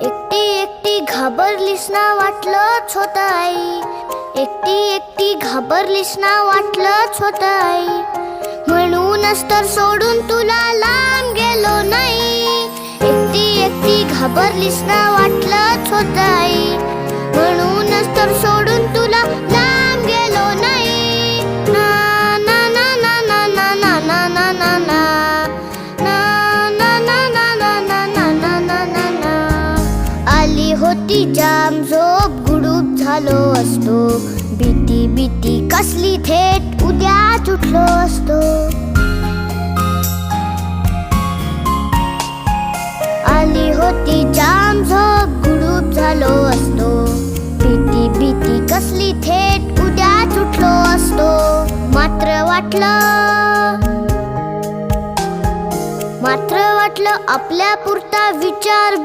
एकटी एकटी घाबरलीस ना वाटलंच होतं आई, एकटी एकटी घाबरलीस ना वाटलंच होतं आई, म्हणूनच तर सोडून तुला लांब गेलो नाही. एकटी एकटी घाबरलीस ना वाटलंच होतं आई, म्हणूनच तर सोडून तुला लांब गेलो नाही. ना ना ना ना ना ना ना ना ना ना ना आली होती जाम झोप, गुडूप झालो असतो, भीती भीती कसली थेट उद्याच उठलो असतो. आली होती जाम झोप, गुडूप झालो असतो, भीती भीती कसली थेट उद्याच उठलो असतो. मात्र वाटलं आपल्या पुरता विचार